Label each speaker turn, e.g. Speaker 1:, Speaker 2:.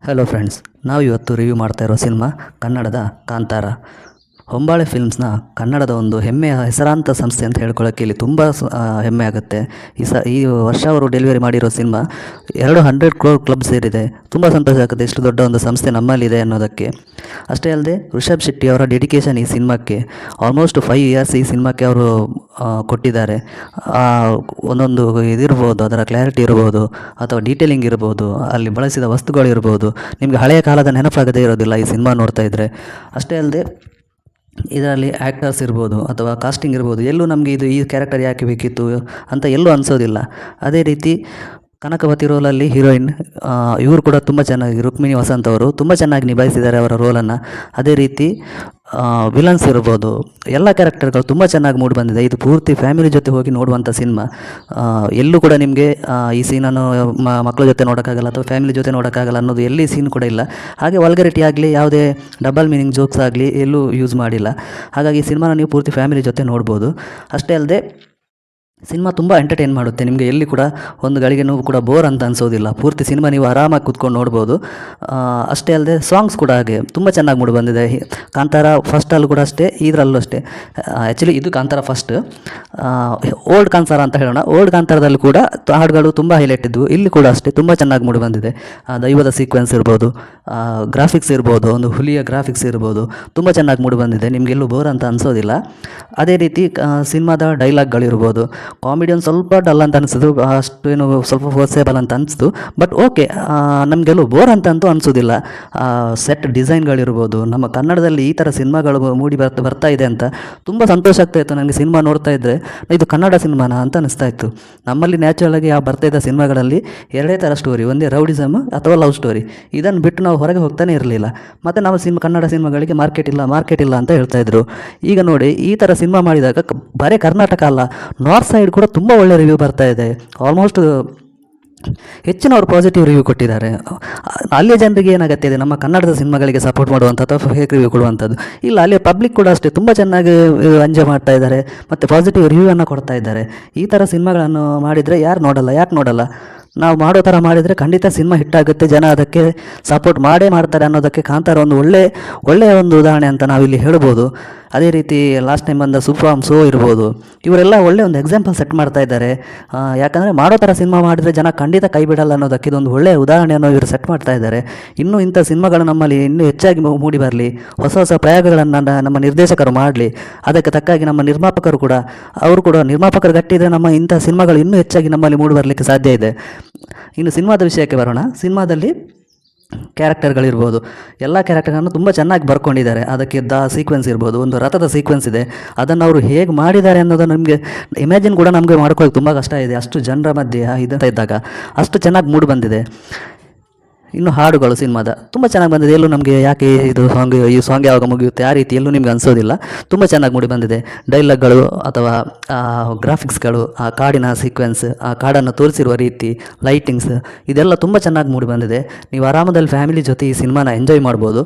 Speaker 1: Hello friends, ನಾವು ಇವತ್ತು review ಮಾಡ್ತಾ ಇರೋ ಸಿನಿಮಾ ಕನ್ನಡದ ಕಾಂತಾರ. ಹೊಂಬಾಳೆ ಫಿಲ್ಮ್ಸ್ನ ಕನ್ನಡದ ಒಂದು ಹೆಮ್ಮೆಯ ಹೆಸರಾಂತ ಸಂಸ್ಥೆ ಅಂತ ಹೇಳ್ಕೊಳ್ಳೋಕ್ಕೆ ಇಲ್ಲಿ ತುಂಬ ಹೆಮ್ಮೆ ಆಗುತ್ತೆ. ಈ ವರ್ಷ ಅವರು ಡೆಲಿವರಿ ಮಾಡಿರೋ ಸಿನಿಮಾ 100 crore ಕ್ಲಬ್ ಸೇರಿದೆ. ತುಂಬ ಸಂತೋಷ ಆಗುತ್ತೆ ಇಷ್ಟು ದೊಡ್ಡ ಒಂದು ಸಂಸ್ಥೆ ನಮ್ಮಲ್ಲಿದೆ ಅನ್ನೋದಕ್ಕೆ. ಅಷ್ಟೇ ಅಲ್ಲದೆ ರಿಷಬ್ ಶೆಟ್ಟಿ ಅವರ ಡೆಡಿಕೇಶನ್ ಈ ಸಿನಿಮಾಕ್ಕೆ ಆಲ್ಮೋಸ್ಟ್ 5 years ಈ ಸಿನಿಮಾಕ್ಕೆ ಅವರು ಕೊಟ್ಟಿದ್ದಾರೆ. ಒಂದೊಂದು ಇದಿರ್ಬೋದು, ಅದರ ಕ್ಲಾರಿಟಿ ಇರ್ಬೋದು ಅಥವಾ ಡೀಟೇಲಿಂಗ್ ಇರ್ಬೋದು, ಅಲ್ಲಿ ಬಳಸಿದ ವಸ್ತುಗಳು ಇರ್ಬೋದು, ನಿಮಗೆ ಹಳೆಯ ಕಾಲದ ನೆನಪಾಗದೇ ಇರೋದಿಲ್ಲ ಈ ಸಿನಿಮಾ ನೋಡ್ತಾ ಇದ್ದರೆ. ಅಷ್ಟೇ ಅಲ್ಲದೆ ಇದರಲ್ಲಿ ಆ್ಯಕ್ಟರ್ಸ್ ಇರ್ಬೋದು ಅಥವಾ ಕಾಸ್ಟಿಂಗ್ ಇರ್ಬೋದು, ಎಲ್ಲೂ ನಮಗೆ ಈ ಕ್ಯಾರೆಕ್ಟರ್ ಯಾಕೆ ಬೇಕಿತ್ತು ಅಂತ ಎಲ್ಲೂ ಅನಿಸೋದಿಲ್ಲ. ಅದೇ ರೀತಿ ಕನಕವತಿ ರೋಲಲ್ಲಿ ಹೀರೋಯಿನ್ ಇವರು ಕೂಡ ತುಂಬ ಚೆನ್ನಾಗಿ, ರುಕ್ಮಿಣಿ ವಸಂತ್ ಅವರು ತುಂಬ ಚೆನ್ನಾಗಿ ನಿಭಾಯಿಸಿದ್ದಾರೆ ಅವರ ರೋಲನ್ನು. ಅದೇ ರೀತಿ ವಿಲನ್ಸ್ ಇರ್ಬೋದು, ಎಲ್ಲ ಕ್ಯಾರೆಕ್ಟರ್ಗಳು ತುಂಬ ಚೆನ್ನಾಗಿ ಮೂಡಿ ಬಂದಿದೆ. ಇದು ಪೂರ್ತಿ ಫ್ಯಾಮಿಲಿ ಜೊತೆ ಹೋಗಿ ನೋಡುವಂಥ ಸಿನಿಮಾ. ಎಲ್ಲೂ ಕೂಡ ನಿಮಗೆ ಈ ಸೀನನ್ನು ಮಕ್ಕಳ ಜೊತೆ ನೋಡೋಕ್ಕಾಗಲ್ಲ ಅಥವಾ ಫ್ಯಾಮಿಲಿ ಜೊತೆ ನೋಡೋಕ್ಕಾಗಲ್ಲ ಅನ್ನೋದು ಎಲ್ಲಿ ಸೀನ್ ಕೂಡ ಇಲ್ಲ. ಹಾಗೆ ವಲ್ಗರಿಟಿ ಆಗಲಿ, ಯಾವುದೇ ಡಬಲ್ ಮೀನಿಂಗ್ ಜೋಕ್ಸ್ ಆಗಲಿ ಎಲ್ಲೂ ಯೂಸ್ ಮಾಡಿಲ್ಲ. ಹಾಗಾಗಿ ಈ ಸಿನಿಮಾನ ನೀವು ಪೂರ್ತಿ ಫ್ಯಾಮಿಲಿ ಜೊತೆ ನೋಡ್ಬೋದು. ಅಷ್ಟೇ ಅಲ್ಲದೆ ಸಿನಿಮಾ ತುಂಬ ಎಂಟರ್ಟೈನ್ ಮಾಡುತ್ತೆ. ನಿಮಗೆ ಎಲ್ಲಿ ಕೂಡ ಒಂದು ಗಳಿಗೆನೂ ಕೂಡ ಬೋರ್ ಅಂತ ಅನಿಸೋದಿಲ್ಲ. ಪೂರ್ತಿ ಸಿನಿಮಾ ನೀವು ಆರಾಮಾಗಿ ಕೂತ್ಕೊಂಡು ನೋಡ್ಬೋದು. ಅಷ್ಟೇ ಅಲ್ಲದೆ ಸಾಂಗ್ಸ್ ಕೂಡ ಹಾಗೆ ತುಂಬ ಚೆನ್ನಾಗಿ ಮೂಡಿ ಬಂದಿದೆ. ಕಾಂತಾರ ಫಸ್ಟಲ್ಲೂ ಕೂಡ ಅಷ್ಟೇ, ಇದರಲ್ಲೂ ಅಷ್ಟೇ. ಆ್ಯಕ್ಚುಲಿ ಇದು ಕಾಂತಾರ ಫಸ್ಟ್, ಓಲ್ಡ್ ಕಾಂತಾರ ಅಂತ ಹೇಳೋಣ. ಓಲ್ಡ್ ಕಾಂತಾರದಲ್ಲಿ ಕೂಡ ಹಾಡುಗಳು ತುಂಬ ಹೈಲೈಟ್ ಇದ್ದವು. ಇಲ್ಲಿ ಕೂಡ ಅಷ್ಟೇ ತುಂಬ ಚೆನ್ನಾಗಿ ಮೂಡಿ ಬಂದಿದೆ. ದೈವದ ಸೀಕ್ವೆನ್ಸ್ ಇರ್ಬೋದು, ಗ್ರಾಫಿಕ್ಸ್ ಇರ್ಬೋದು, ಒಂದು ಹುಲಿಯ ಗ್ರಾಫಿಕ್ಸ್ ಇರ್ಬೋದು, ತುಂಬ ಚೆನ್ನಾಗಿ ಮೂಡಿ ಬಂದಿದೆ. ನಿಮಗೆಲ್ಲೂ ಬೋರ್ ಅಂತ ಅನಿಸೋದಿಲ್ಲ. ಅದೇ ರೀತಿ ಸಿನಿಮಾದ ಡೈಲಾಗ್ಗಳಿರ್ಬೋದು, ಕಾಮಿಡಿ ಒಂದು ಸ್ವಲ್ಪ ಡಲ್ ಅಂತ ಅನಿಸಿದ್ರು, ಅಷ್ಟು ಏನು ಸ್ವಲ್ಪ ಫೋರ್ಸೇಬಲ್ ಅಂತ ಅನಿಸ್ತು. ಬಟ್ ಓಕೆ, ನಮಗೆಲ್ಲೂ ಬೋರ್ ಅಂತೂ ಅನಿಸೋದಿಲ್ಲ. ಸೆಟ್ ಡಿಸೈನ್ಗಳಿರ್ಬೋದು, ನಮ್ಮ ಕನ್ನಡದಲ್ಲಿ ಈ ಥರ ಸಿನಿಮಾಗಳು ಮೂಡಿ ಬರ್ತಾ ಇದೆ ಅಂತ ತುಂಬ ಸಂತೋಷ ಆಗ್ತಾಯಿತ್ತು ನನಗೆ. ಸಿನಿಮಾ ನೋಡ್ತಾ ಇದ್ದರೆ ಇದು ಕನ್ನಡ ಸಿನಿಮಾನ ಅಂತ ಅನಿಸ್ತಾ ಇತ್ತು. ನಮ್ಮಲ್ಲಿ ನ್ಯಾಚುರಲಾಗಿ ಬರ್ತಾ ಇದ್ದ ಸಿನಿಮಾಗಳಲ್ಲಿ ಎರಡೇ ಥರ ಸ್ಟೋರಿ, ಒಂದೇ ರೌಡಿಸಮ್ ಅಥವಾ ಲವ್ ಸ್ಟೋರಿ. ಇದನ್ನು ಬಿಟ್ಟು ನಾವು ಹೊರಗೆ ಹೋಗ್ತಾನೆ ಇರಲಿಲ್ಲ. ಮತ್ತು ನಾವು ಕನ್ನಡ ಸಿನಿಮಾಗಳಿಗೆ ಮಾರ್ಕೆಟ್ ಇಲ್ಲ ಅಂತ ಹೇಳ್ತಾಯಿದ್ರು. ಈಗ ನೋಡಿ, ಈ ಥರ ಸಿನಿಮಾ ಮಾಡಿದಾಗ ಬರೀ ಕರ್ನಾಟಕ ಅಲ್ಲ, ನಾರ್ತ್ ಸೈಡ್ ಕೂಡ ತುಂಬ ಒಳ್ಳೆ ರಿವ್ಯೂ ಬರ್ತಾ ಇದೆ. ಆಲ್ಮೋಸ್ಟ್ ಹೆಚ್ಚಿನವರು ಪಾಸಿಟಿವ್ ರಿವ್ಯೂ ಕೊಟ್ಟಿದ್ದಾರೆ. ಅಲ್ಲಿಯ ಜನರಿಗೆ ಏನಾಗುತ್ತೆ ಇದೆ, ನಮ್ಮ ಕನ್ನಡದ ಸಿನಿಮಾಗಳಿಗೆ ಸಪೋರ್ಟ್ ಮಾಡುವಂಥ ಅಥವಾ ಫೇಕ್ ರಿವ್ಯೂ ಕೊಡುವಂಥದ್ದು ಇಲ್ಲ. ಅಲ್ಲಿಯ ಪಬ್ಲಿಕ್ ಕೂಡ ಅಷ್ಟೇ ತುಂಬ ಚೆನ್ನಾಗಿ ಎಂಜಾಯ್ ಮಾಡ್ತಾ ಇದ್ದಾರೆ ಮತ್ತು ಪಾಸಿಟಿವ್ ರಿವ್ಯೂವನ್ನು ಕೊಡ್ತಾ ಇದ್ದಾರೆ. ಈ ಥರ ಸಿನಿಮಾಗಳನ್ನು ಮಾಡಿದರೆ ಯಾಕೆ ನೋಡಲ್ಲ? ನಾವು ಮಾಡೋ ಥರ ಮಾಡಿದರೆ ಖಂಡಿತ ಸಿನಿಮಾ ಹಿಟ್ಟಾಗುತ್ತೆ, ಜನ ಅದಕ್ಕೆ ಸಪೋರ್ಟ್ ಮಾಡ್ತಾರೆ ಅನ್ನೋದಕ್ಕೆ ಕಾಂತಾರ ಒಂದು ಒಳ್ಳೆಯ ಒಂದು ಉದಾಹರಣೆ ಅಂತ ನಾವಿಲ್ಲಿ ಹೇಳ್ಬೋದು. ಅದೇ ರೀತಿ ಲಾಸ್ಟ್ ಟೈಮ್ ಬಂದ ಸೂಫಾಮ್ ಸೋ ಇರ್ಬೋದು, ಇವರೆಲ್ಲ ಒಳ್ಳೆಯ ಒಂದು ಎಕ್ಸಾಂಪಲ್ ಸೆಟ್ ಮಾಡ್ತಾ ಇದ್ದಾರೆ. ಯಾಕಂದರೆ ಮಾಡೋ ಥರ ಸಿನಿಮಾ ಮಾಡಿದರೆ ಜನ ಖಂಡಿತ ಕೈ ಬಿಡಲ್ಲ ಅನ್ನೋದಕ್ಕೆ ಇದೊಂದು ಒಳ್ಳೆಯ ಉದಾಹರಣೆಯನ್ನು ಇವರು ಸೆಟ್ ಮಾಡ್ತಾ ಇದ್ದಾರೆ. ಇನ್ನೂ ಇಂಥ ಸಿನಿಮಾಗಳು ನಮ್ಮಲ್ಲಿ ಇನ್ನೂ ಹೆಚ್ಚಾಗಿ ಮೂಡಿ ಬರಲಿ, ಹೊಸ ಪ್ರಯೋಗಗಳನ್ನು ನಮ್ಮ ನಿರ್ದೇಶಕರು ಮಾಡಲಿ. ಅದಕ್ಕೆ ತಕ್ಕಾಗಿ ನಮ್ಮ ನಿರ್ಮಾಪಕರು ಕೂಡ ನಿರ್ಮಾಪಕರು ಗಟ್ಟಿದ್ರೆ ನಮ್ಮ ಇಂಥ ಸಿನಿಮಾಗಳು ಇನ್ನೂ ಹೆಚ್ಚಾಗಿ ನಮ್ಮಲ್ಲಿ ಮೂಡಿ ಬರಲಿಕ್ಕೆ ಸಾಧ್ಯ ಇದೆ. ಇನ್ನು ಸಿನಿಮಾದ ವಿಷಯಕ್ಕೆ ಬರೋಣ. ಸಿನಿಮಾದಲ್ಲಿ ಕ್ಯಾರೆಕ್ಟರ್ಗಳಿರ್ಬೋದು, ಎಲ್ಲ ಕ್ಯಾರೆಕ್ಟರ್ಗಳನ್ನು ತುಂಬ ಚೆನ್ನಾಗಿ ಬರ್ಕೊಂಡಿದ್ದಾರೆ. ಅದಕ್ಕೆ ಸೀಕ್ವೆನ್ಸ್ ಇರ್ಬೋದು, ಒಂದು ರಥದ ಸೀಕ್ವೆನ್ಸ್ ಇದೆ, ಅದನ್ನು ಅವರು ಹೇಗೆ ಮಾಡಿದ್ದಾರೆ ಅನ್ನೋದು ನಮಗೆ ಇಮ್ಯಾಜಿನ್ ಕೂಡ ನಮಗೆ ಮಾಡ್ಕೊಳ್ಳೋಕೆ ತುಂಬ ಕಷ್ಟ ಇದೆ. ಅಷ್ಟು ಜನರ ಮಧ್ಯೆ ಇದಂತ ಇದ್ದಾಗ ಅಷ್ಟು ಚೆನ್ನಾಗಿ ಮೂಡಿ ಬಂದಿದೆ. ಇನ್ನು ಹಾಡುಗಳು ಸಿನಿಮಾದ ತುಂಬ ಚೆನ್ನಾಗಿ ಬಂದಿದೆ. ಎಲ್ಲೂ ನಮಗೆ ಯಾಕೆ ಈ ಸಾಂಗ್ ಯಾವಾಗ ಮುಗಿಯುತ್ತೆ ಆ ರೀತಿ ಎಲ್ಲೂ ನಿಮ್ಗೆ ಅನಿಸೋದಿಲ್ಲ. ತುಂಬ ಚೆನ್ನಾಗಿ ಮೂಡಿ ಬಂದಿದೆ. ಡೈಲಾಗ್ಗಳು ಅಥವಾ ಗ್ರಾಫಿಕ್ಸ್ಗಳು, ಆ ಕಾಡಿನ ಸೀಕ್ವೆನ್ಸ್, ಆ ಕಾಡನ್ನು ತೋರಿಸಿರುವ ರೀತಿ, ಲೈಟಿಂಗ್ಸ್, ಇದೆಲ್ಲ ತುಂಬ ಚೆನ್ನಾಗಿ ಮೂಡಿ ಬಂದಿದೆ. ನೀವು ಆರಾಮದಲ್ಲಿ ಫ್ಯಾಮಿಲಿ ಜೊತೆ ಈ ಸಿನಿಮಾನ ಎಂಜಾಯ್ ಮಾಡ್ಬೋದು.